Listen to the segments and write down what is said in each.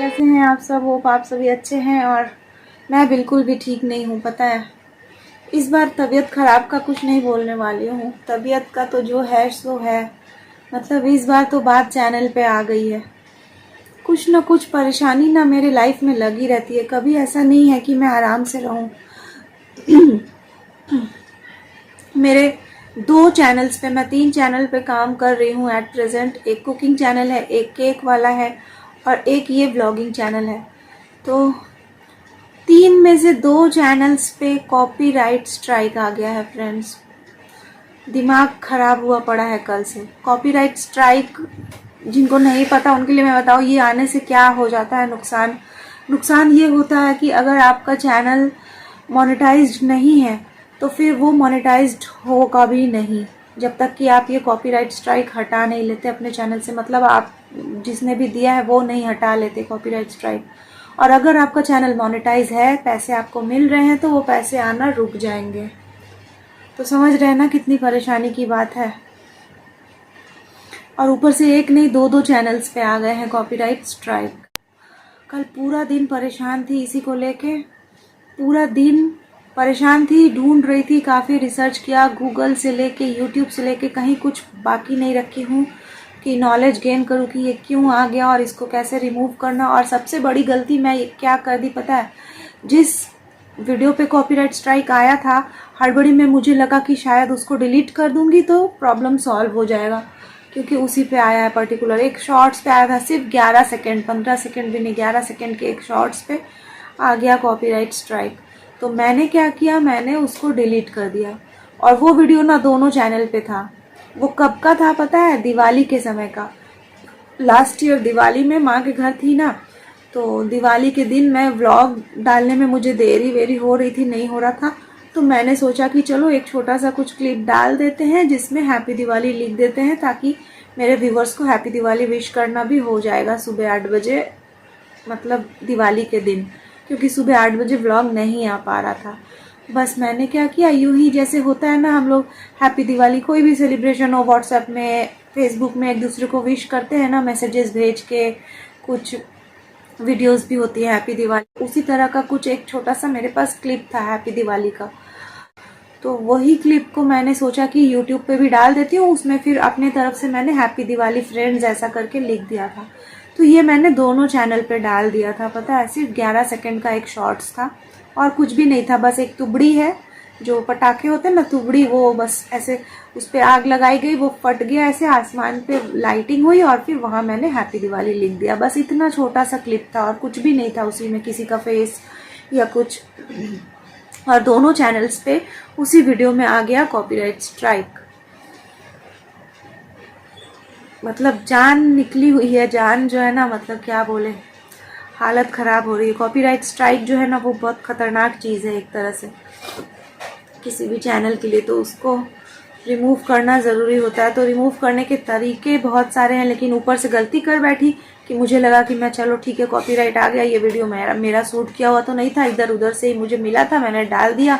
कैसे हैं आप सब? होप आप सभी अच्छे हैं। और मैं बिल्कुल भी ठीक नहीं हूँ, पता है। इस बार तबीयत ख़राब का कुछ नहीं बोलने वाली हूँ, तबीयत का तो जो है सो है। मतलब इस बार तो बात चैनल पे आ गई है। कुछ ना कुछ परेशानी ना मेरे लाइफ में लगी रहती है, कभी ऐसा नहीं है कि मैं आराम से रहूँ। मेरे 2 चैनल्स पे, मैं 3 चैनल पे काम कर रही हूँ एट प्रेजेंट। एक कुकिंग चैनल है, एक केक वाला है और एक ये ब्लॉगिंग चैनल है। तो 3 में से 2 चैनल्स पे कॉपीराइट स्ट्राइक आ गया है फ्रेंड्स। दिमाग खराब हुआ पड़ा है कल से। कॉपीराइट स्ट्राइक जिनको नहीं पता उनके लिए मैं बताऊँ, ये आने से क्या हो जाता है नुकसान। नुकसान ये होता है कि अगर आपका चैनल मोनेटाइज्ड नहीं है तो फिर वो मोनेटाइज्ड होगा भी नहीं जब तक कि आप ये कॉपीराइट स्ट्राइक हटा नहीं लेते अपने चैनल से। मतलब आप जिसने भी दिया है वो नहीं हटा लेते कॉपीराइट स्ट्राइक। और अगर आपका चैनल मोनेटाइज है, पैसे आपको मिल रहे हैं, तो वो पैसे आना रुक जाएंगे। तो समझ रहे हैं ना कितनी परेशानी की बात है। और ऊपर से एक नहीं 2 चैनल्स पे आ गए हैं कॉपीराइट स्ट्राइक। कल पूरा दिन परेशान थी इसी को लेके, पूरा दिन परेशान थी, ढूंढ रही थी, काफ़ी रिसर्च किया, गूगल से लेके यूट्यूब से लेके कहीं कुछ बाकी नहीं रखी हूँ कि नॉलेज गेन करूँ कि ये क्यों आ गया और इसको कैसे रिमूव करना। और सबसे बड़ी गलती मैं क्या कर दी पता है? जिस वीडियो पे कॉपीराइट स्ट्राइक आया था, हड़बड़ी में मुझे लगा कि शायद उसको डिलीट कर दूंगी तो प्रॉब्लम सॉल्व हो जाएगा, क्योंकि उसी पे आया है पर्टिकुलर। एक शॉर्ट्स पे आया था, सिर्फ 11 सेकेंड, 15 सेकेंड भी नहीं, 11 सेकेंड के एक शॉर्ट्स पे आ गया कॉपीराइट स्ट्राइक। तो मैंने क्या किया, मैंने उसको डिलीट कर दिया। और वो वीडियो ना दोनों चैनल पे था। वो कब का था पता है? दिवाली के समय का। लास्ट ईयर दिवाली में माँ के घर थी ना, तो दिवाली के दिन मैं व्लॉग डालने में मुझे देरी वेरी हो रही थी, नहीं हो रहा था। तो मैंने सोचा कि चलो एक छोटा सा कुछ क्लिप डाल देते हैं जिसमें हैप्पी दिवाली लिख देते हैं, ताकि मेरे व्यूवर्स को हैप्पी दिवाली विश करना भी हो जाएगा सुबह 8 बजे, मतलब दिवाली के दिन, क्योंकि सुबह 8 बजे व्लॉग नहीं आ पा रहा था। बस मैंने क्या किया, यूं ही जैसे होता है ना, हम लोग हैप्पी दिवाली कोई भी सेलिब्रेशन हो, व्हाट्सएप में, फेसबुक में एक दूसरे को विश करते हैं ना, मैसेजेस भेज के, कुछ वीडियोस भी होती है हैप्पी दिवाली, उसी तरह का कुछ एक छोटा सा मेरे पास क्लिप था हैप्पी दिवाली का। तो वही क्लिप को मैंने सोचा कि यूट्यूब पे भी डाल देती हूँ, उसमें फिर अपने तरफ से मैंने हैप्पी दिवाली फ्रेंड्स ऐसा करके लिख दिया था। तो ये मैंने दोनों चैनल पे डाल दिया था, पता है। सिर्फ 11 सेकेंड का एक शॉर्ट्स था और कुछ भी नहीं था। बस एक तुबड़ी है, जो पटाखे होते हैं ना, तुबड़ी, वो बस ऐसे उस पर आग लगाई गई, वो फट गया, ऐसे आसमान पे लाइटिंग हुई और फिर वहाँ मैंने हैप्पी दिवाली लिख दिया। बस इतना छोटा सा क्लिप था और कुछ भी नहीं था उसी में, किसी का फेस या कुछ। और दोनों चैनल्स पे उसी वीडियो में आ गया कॉपीराइट स्ट्राइक। मतलब जान निकली हुई है, जान जो है ना, मतलब क्या बोले, हालत ख़राब हो रही है। कॉपीराइट स्ट्राइक जो है ना, वो बहुत ख़तरनाक चीज़ है एक तरह से किसी भी चैनल के लिए। तो उसको रिमूव करना ज़रूरी होता है। तो रिमूव करने के तरीके बहुत सारे हैं, लेकिन ऊपर से गलती कर बैठी कि मुझे लगा कि मैं चलो ठीक है कॉपीराइट आ गया, ये वीडियो मेरा शूट किया हुआ तो नहीं था, इधर उधर से ही मुझे मिला था, मैंने डाल दिया।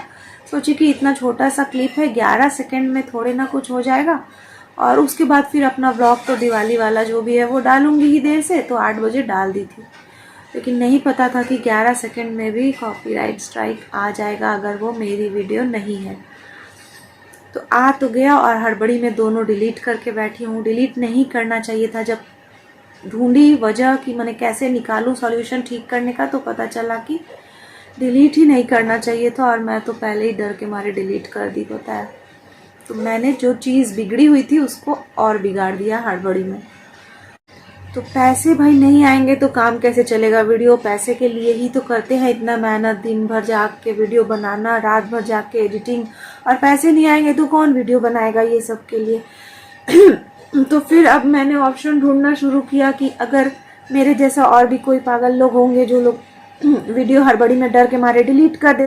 सोची कि इतना छोटा सा क्लिप है, 11 सेकेंड में थोड़े ना कुछ हो जाएगा। और उसके बाद फिर अपना ब्लॉग तो दिवाली वाला जो भी है वो डालूंगी ही देर से, तो 8 बजे डाल दी थी। लेकिन नहीं पता था कि 11 सेकेंड में भी कॉपीराइट स्ट्राइक आ जाएगा अगर वो मेरी वीडियो नहीं है। तो आ तो गया और हड़बड़ी में दोनों डिलीट करके बैठी हूँ। डिलीट नहीं करना चाहिए था। जब ढूंढी वजह कि मैंने कैसे निकालूं सॉल्यूशन ठीक करने का, तो पता चला कि डिलीट ही नहीं करना चाहिए था। और मैं तो पहले ही डर के मारे डिलीट कर दी, पता है। तो मैंने जो चीज़ बिगड़ी हुई थी उसको और बिगाड़ दिया हड़बड़ी में। तो पैसे भाई नहीं आएंगे तो काम कैसे चलेगा? वीडियो पैसे के लिए ही तो करते हैं, इतना मेहनत, दिन भर जाग के वीडियो बनाना, रात भर जाग के एडिटिंग, और पैसे नहीं आएंगे तो कौन वीडियो बनाएगा ये सब के लिए। तो फिर अब मैंने ऑप्शन ढूंढना शुरू किया कि अगर मेरे जैसा और भी कोई पागल लोग होंगे जो लोग वीडियो हड़बड़ी में डर के मारे डिलीट कर दे,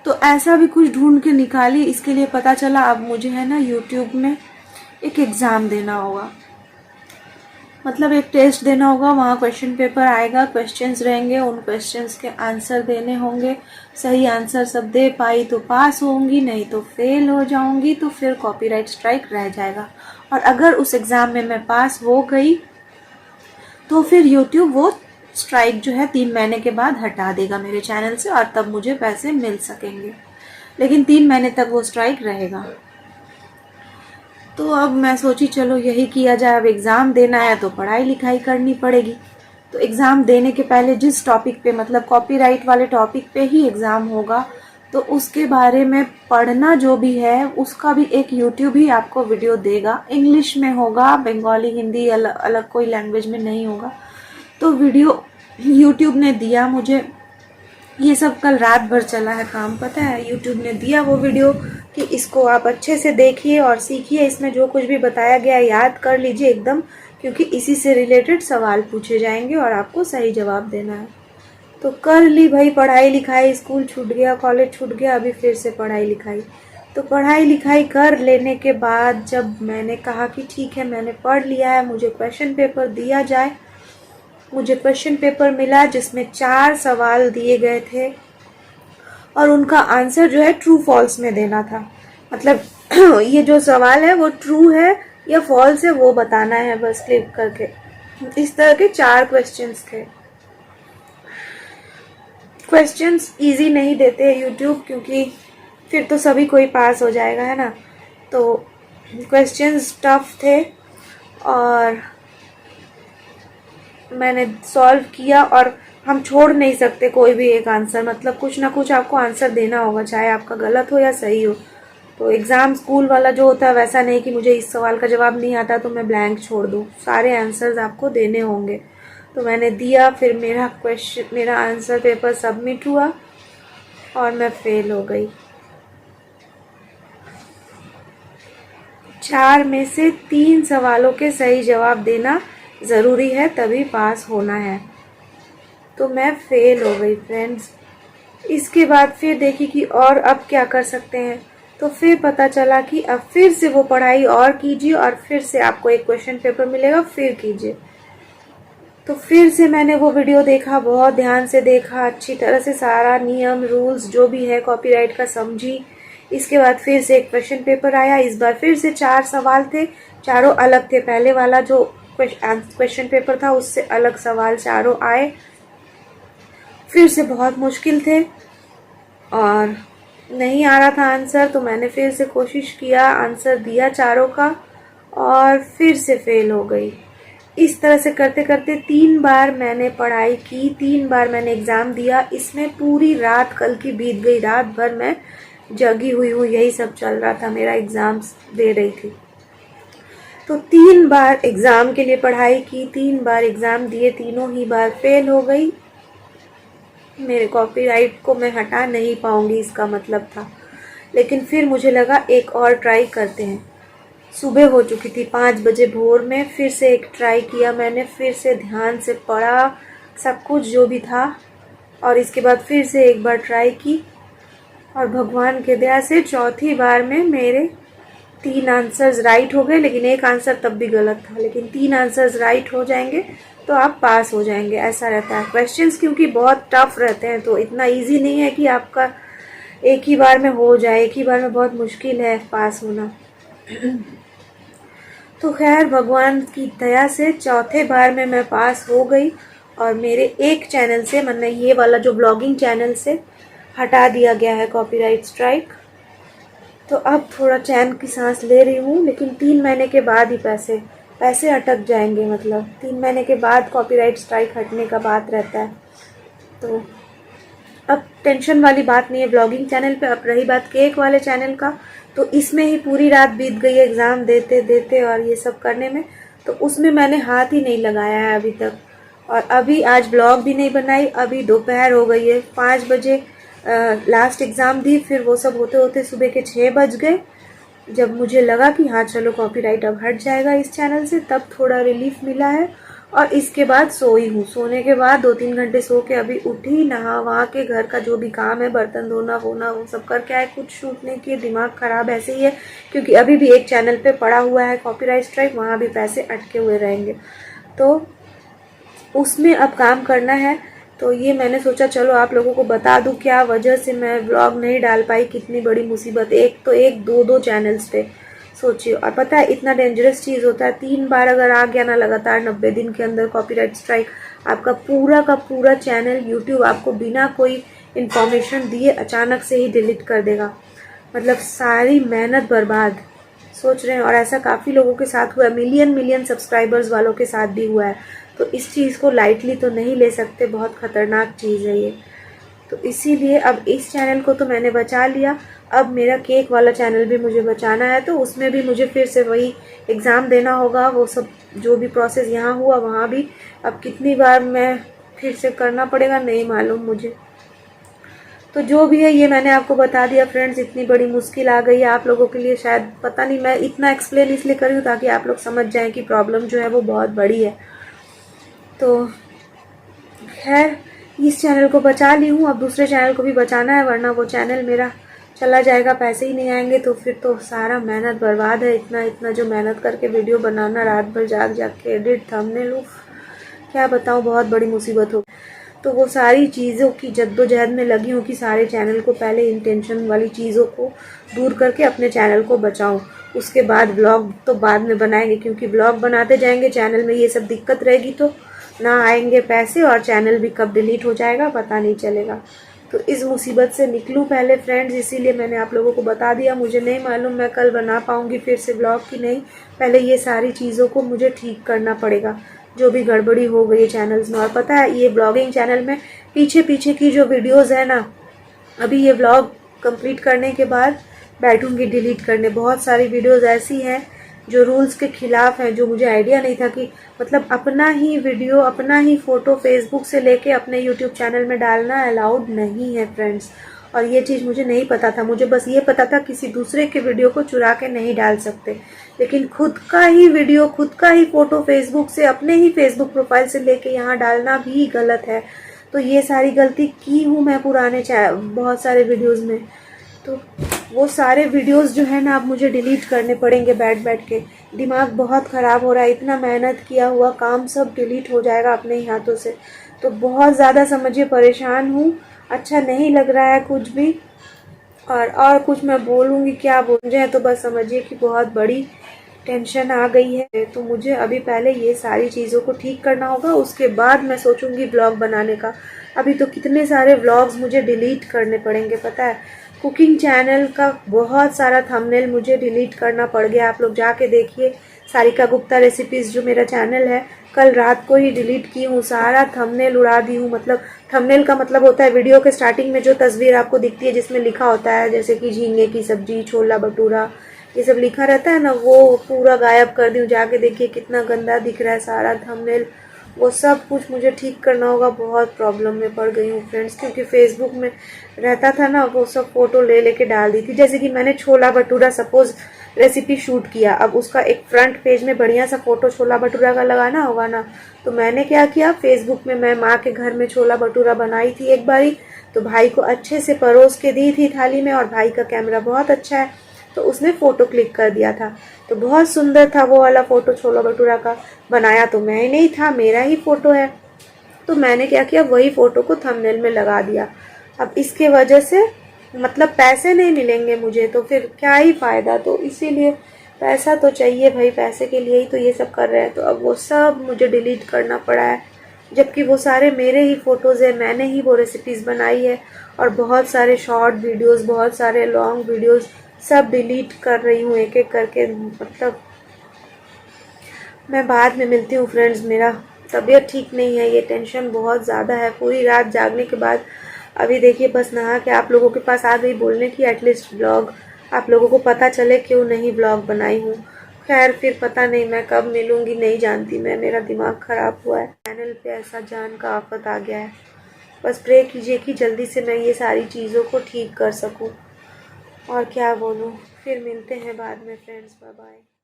तो ऐसा भी कुछ ढूंढ के निकाली। इसके लिए पता चला अब मुझे है ना यूट्यूब में एक एग्ज़ाम देना होगा, मतलब एक टेस्ट देना होगा। वहाँ क्वेश्चन पेपर आएगा, क्वेश्चंस रहेंगे, उन क्वेश्चंस के आंसर देने होंगे। सही आंसर सब दे पाई तो पास होंगी, नहीं तो फेल हो जाऊंगी, तो फिर कॉपीराइट स्ट्राइक रह जाएगा। और अगर उस एग्ज़ाम में मैं पास हो गई तो फिर यूट्यूब वो स्ट्राइक जो है 3 महीने के बाद हटा देगा मेरे चैनल से, और तब मुझे पैसे मिल सकेंगे, लेकिन 3 महीने तक वो स्ट्राइक रहेगा। तो अब मैं सोची चलो यही किया जाए। अब एग्ज़ाम देना है तो पढ़ाई लिखाई करनी पड़ेगी। तो एग्ज़ाम देने के पहले जिस टॉपिक पे, मतलब कॉपीराइट वाले टॉपिक पे ही एग्ज़ाम होगा, तो उसके बारे में पढ़ना जो भी है उसका भी एक यूट्यूब ही आपको वीडियो देगा। इंग्लिश में होगा, बंगाली, हिंदी, अलग कोई लैंग्वेज में नहीं होगा। तो वीडियो यूट्यूब ने दिया मुझे, ये सब कल रात भर चला है काम, पता है। यूट्यूब ने दिया वो वीडियो कि इसको आप अच्छे से देखिए और सीखिए, इसमें जो कुछ भी बताया गया याद कर लीजिए एकदम, क्योंकि इसी से रिलेटेड सवाल पूछे जाएंगे और आपको सही जवाब देना है। तो कर ली भाई पढ़ाई लिखाई, स्कूल छूट गया, कॉलेज छूट गया, अभी फिर से पढ़ाई लिखाई। तो पढ़ाई लिखाई कर लेने के बाद जब मैंने कहा कि ठीक है मैंने पढ़ लिया है, मुझे क्वेश्चन पेपर दिया जाए, मुझे क्वेश्चन पेपर मिला जिसमें 4 सवाल दिए गए थे और उनका आंसर जो है ट्रू फॉल्स में देना था। मतलब ये जो सवाल है वो ट्रू है या फॉल्स है वो बताना है बस क्लिक करके। इस तरह के 4 क्वेश्चंस थे। क्वेश्चंस इजी नहीं देते यूट्यूब, क्योंकि फिर तो सभी कोई पास हो जाएगा, है ना। तो क्वेश्चंस टफ थे और मैंने सॉल्व किया, और हम छोड़ नहीं सकते कोई भी एक आंसर, मतलब कुछ ना कुछ आपको आंसर देना होगा, चाहे आपका गलत हो या सही हो। तो एग्ज़ाम स्कूल वाला जो होता है वैसा नहीं कि मुझे इस सवाल का जवाब नहीं आता तो मैं ब्लैंक छोड़ दूँ, सारे आंसर्स आपको देने होंगे। तो मैंने दिया, फिर मेरा आंसर पेपर सबमिट हुआ और मैं फेल हो गई। 4 में से 3 सवालों के सही जवाब देना ज़रूरी है, तभी पास होना है। तो मैं फेल हो गई फ्रेंड्स। इसके बाद फिर देखी कि और अब क्या कर सकते हैं, तो फिर पता चला कि अब फिर से वो पढ़ाई और कीजिए और फिर से आपको एक क्वेश्चन पेपर मिलेगा, फिर कीजिए। तो फिर से मैंने वो वीडियो देखा, बहुत ध्यान से देखा, अच्छी तरह से सारा नियम रूल्स जो भी है कॉपीराइट का समझी। इसके बाद फिर से एक क्वेश्चन पेपर आया, इस बार फिर से 4 सवाल थे, चारों अलग थे। पहले वाला जो क्वेश्चन पेपर था उससे अलग सवाल चारों आए, फिर से बहुत मुश्किल थे और नहीं आ रहा था आंसर। तो मैंने फिर से कोशिश किया, आंसर दिया चारों का और फिर से फेल हो गई। इस तरह से करते करते 3 बार मैंने पढ़ाई की, 3 बार मैंने एग्ज़ाम दिया। इसमें पूरी रात कल की बीत गई, रात भर मैं जगी हुई हूँ, यही सब चल रहा था, मेरा एग्ज़ाम दे रही थी। तो 3 बार एग्ज़ाम के लिए पढ़ाई की, 3 बार एग्ज़ाम दिए, तीनों ही बार फेल हो गई। मेरे कॉपीराइट को मैं हटा नहीं पाऊंगी इसका मतलब था, लेकिन फिर मुझे लगा एक और ट्राई करते हैं। सुबह हो चुकी थी, 5 बजे भोर में फिर से एक ट्राई किया मैंने, फिर से ध्यान से पढ़ा सब कुछ जो भी था, और इसके बाद फिर से एक बार ट्राई की और भगवान के दया से चौथी बार में मेरे 3 आंसर्स राइट हो गए, लेकिन एक आंसर तब भी गलत था। लेकिन 3 आंसर्स राइट हो जाएंगे तो आप पास हो जाएंगे, ऐसा रहता है। क्वेश्चंस क्योंकि बहुत टफ रहते हैं तो इतना इजी नहीं है कि आपका एक ही बार में हो जाए, एक ही बार में बहुत मुश्किल है पास होना। तो खैर भगवान की दया से चौथे बार में मैं पास हो गई और मेरे एक चैनल से, मतलब ये वाला जो ब्लॉगिंग चैनल से हटा दिया गया है कॉपीराइट स्ट्राइक। तो अब थोड़ा चैन की सांस ले रही हूँ, लेकिन 3 महीने के बाद ही पैसे अटक जाएंगे, मतलब 3 महीने के बाद कॉपीराइट स्ट्राइक हटने का बात रहता है। तो अब टेंशन वाली बात नहीं है ब्लॉगिंग चैनल पे। अब रही बात केक वाले चैनल का, तो इसमें ही पूरी रात बीत गई एग्ज़ाम देते देते और ये सब करने में, तो उसमें मैंने हाथ ही नहीं लगाया है अभी तक। और अभी आज ब्लॉग भी नहीं बनाई, अभी दोपहर हो गई है, 5 बजे लास्ट एग्ज़ाम दी, फिर वो सब होते होते सुबह के 6 बज गए। जब मुझे लगा कि हाँ चलो कॉपीराइट अब हट जाएगा इस चैनल से, तब थोड़ा रिलीफ मिला है। और इसके बाद सोई हूँ, सोने के बाद 2-3 घंटे सो के अभी उठी, नहा वहा के घर का जो भी काम है, बर्तन धोना वोना वो सब करके आए। कुछ शूट नहीं किए, दिमाग खराब ऐसे ही है, क्योंकि अभी भी एक चैनल पे पड़ा हुआ है कॉपीराइट स्ट्राइक, वहाँ भी पैसे अटके हुए रहेंगे, तो उसमें अब काम करना है। तो ये मैंने सोचा चलो आप लोगों को बता दूं क्या वजह से मैं व्लॉग नहीं डाल पाई, कितनी बड़ी मुसीबत। एक तो 1-2 चैनल्स पे सोचिए, और पता है इतना डेंजरस चीज़ होता है, 3 बार अगर आ गया ना लगातार 90 दिन के अंदर कॉपीराइट स्ट्राइक, आपका पूरा का पूरा चैनल यूट्यूब आपको बिना कोई इन्फॉर्मेशन दिए अचानक से ही डिलीट कर देगा। मतलब सारी मेहनत बर्बाद। सोच रहे हैं, और ऐसा काफ़ी लोगों के साथ हुआ है, मिलियन सब्सक्राइबर्स वालों के साथ भी हुआ है। तो इस चीज़ को लाइटली तो नहीं ले सकते, बहुत ख़तरनाक चीज़ है ये। तो इसीलिए अब इस चैनल को तो मैंने बचा लिया, अब मेरा केक वाला चैनल भी मुझे बचाना है। तो उसमें भी मुझे फिर से वही एग्ज़ाम देना होगा, वो सब जो भी प्रोसेस यहाँ हुआ वहाँ भी। अब कितनी बार मैं फिर से करना पड़ेगा नहीं मालूम मुझे। तो जो भी है ये मैंने आपको बता दिया फ्रेंड्स। इतनी बड़ी मुश्किल आ गई है आप लोगों के लिए, शायद पता नहीं, मैं इतना एक्सप्लेन इसलिए कर रही हूँ ताकि आप लोग समझ जाएं कि प्रॉब्लम जो है वो बहुत बड़ी है। तो खैर इस चैनल को बचा ली हूँ, अब दूसरे चैनल को भी बचाना है, वरना वो चैनल मेरा चला जाएगा, पैसे ही नहीं आएंगे तो फिर तो सारा मेहनत बर्बाद है। इतना जो मेहनत करके वीडियो बनाना, रात भर जाग के एडिट, थंबनेल, क्या बताऊँ, बहुत बड़ी मुसीबत हो। तो वो सारी चीज़ों की जद्दोजहद में लगी हूँ कि सारे चैनल को पहले इंटेंशन वाली चीज़ों को दूर करके अपने चैनल को बचाऊँ। उसके बाद ब्लॉग तो बाद में बनाएंगे, क्योंकि ब्लॉग बनाते जाएंगे चैनल में ये सब दिक्कत रहेगी तो ना आएंगे पैसे, और चैनल भी कब डिलीट हो जाएगा पता नहीं चलेगा। तो इस मुसीबत से निकलूँ पहले फ्रेंड्स, इसीलिए मैंने आप लोगों को बता दिया। मुझे नहीं मालूम मैं कल बना पाऊँगी फिर से ब्लॉग की नहीं, पहले ये सारी चीज़ों को मुझे ठीक करना पड़ेगा जो भी गड़बड़ी हो गई है चैनल्स में। और पता है ये ब्लॉगिंग चैनल में पीछे की जो वीडियोस है ना, अभी ये ब्लॉग कंप्लीट करने के बाद बैठूंगी डिलीट करने। बहुत सारी वीडियोस ऐसी हैं जो रूल्स के खिलाफ हैं, जो मुझे आइडिया नहीं था कि मतलब अपना ही वीडियो, अपना ही फ़ोटो फेसबुक से लेके अपने यूट्यूब चैनल में डालना अलाउड नहीं है फ्रेंड्स। और ये चीज़ मुझे नहीं पता था, मुझे बस ये पता था किसी दूसरे के वीडियो को चुरा के नहीं डाल सकते, लेकिन खुद का ही वीडियो, खुद का ही फ़ोटो फेसबुक से, अपने ही फेसबुक प्रोफाइल से लेके यहाँ डालना भी गलत है। तो ये सारी गलती की हूँ मैं पुराने बहुत सारे वीडियोज़ में। तो वो सारे वीडियोस जो है ना अब मुझे डिलीट करने पड़ेंगे बैठ के। दिमाग बहुत ख़राब हो रहा है, इतना मेहनत किया हुआ काम सब डिलीट हो जाएगा अपने ही हाथों से। तो बहुत ज़्यादा समझिए परेशान हूँ, अच्छा नहीं लग रहा है कुछ भी। और कुछ मैं बोलूँगी क्या बोल जाए, तो बस समझिए कि बहुत बड़ी टेंशन आ गई है। तो मुझे अभी पहले ये सारी चीज़ों को ठीक करना होगा, उसके बाद मैं सोचूंगी ब्लॉग बनाने का। अभी तो कितने सारे व्लॉग्स मुझे डिलीट करने पड़ेंगे पता है। कुकिंग चैनल का बहुत सारा थंबनेल मुझे डिलीट करना पड़ गया। आप लोग जाके देखिए, सारिका गुप्ता रेसिपीज़ जो मेरा चैनल है, कल रात को ही डिलीट की हूँ, सारा थंबनेल उड़ा दी हूँ। मतलब थंबनेल का मतलब होता है वीडियो के स्टार्टिंग में जो तस्वीर आपको दिखती है जिसमें लिखा होता है जैसे कि झींगे की सब्जी, छोला भटूरा, ये सब लिखा रहता है ना, वो पूरा गायब कर दी हूँ। जाके देखिए कितना गंदा दिख रहा है सारा थंबनेल। वो सब कुछ मुझे ठीक करना होगा। बहुत प्रॉब्लम में पड़ गई हूँ फ्रेंड्स, क्योंकि फेसबुक में रहता था ना, वो सब फोटो ले लेके डाल दी थी। जैसे कि मैंने छोला भटूरा सपोज रेसिपी शूट किया, अब उसका एक फ्रंट पेज में बढ़िया सा फोटो छोला भटूरा का लगाना होगा ना, तो मैंने क्या किया, फेसबुक में मैं माँ के घर में छोला भटूरा बनाई थी एक बारी, तो भाई को अच्छे से परोस के दी थी थाली में, और भाई का कैमरा बहुत अच्छा है तो उसने फ़ोटो क्लिक कर दिया था। तो बहुत सुंदर था वो वाला फ़ोटो छोला भटूरा का। बनाया तो मैं ही नहीं था, मेरा ही फ़ोटो है। तो मैंने क्या किया, वही फ़ोटो को थंबनेल में लगा दिया। अब इसके वजह से मतलब पैसे नहीं मिलेंगे मुझे, तो फिर क्या ही फ़ायदा। तो इसीलिए पैसा तो चाहिए भाई, पैसे के लिए ही तो ये सब कर रहे हैं। तो अब वो सब मुझे डिलीट करना पड़ा है, जबकि वो सारे मेरे ही फ़ोटोज़ है, मैंने ही वो रेसिपीज़ बनाई है। और बहुत सारे शॉर्ट वीडियोस, बहुत सारे लॉन्ग वीडियोस सब डिलीट कर रही हूँ एक एक करके। मतलब मैं बाद में मिलती हूँ फ्रेंड्स, मेरा तबीयत ठीक नहीं है, ये टेंशन बहुत ज़्यादा है। पूरी रात जागने के बाद अभी देखिए बस नहा के आप लोगों के पास आ गई बोलने की एटलीस्ट ब्लॉग आप लोगों को पता चले क्यों नहीं ब्लॉग बनाई हूँ। खैर फिर पता नहीं मैं कब मिलूँगी नहीं जानती मैं, मेरा दिमाग ख़राब हुआ है। चैनल पे ऐसा जान का आफत आ गया है। बस प्रे कीजिए कि जल्दी से मैं ये सारी चीज़ों को ठीक कर सकूँ। और क्या बोलूँ, फिर मिलते हैं बाद में फ्रेंड्स, बाय बाय।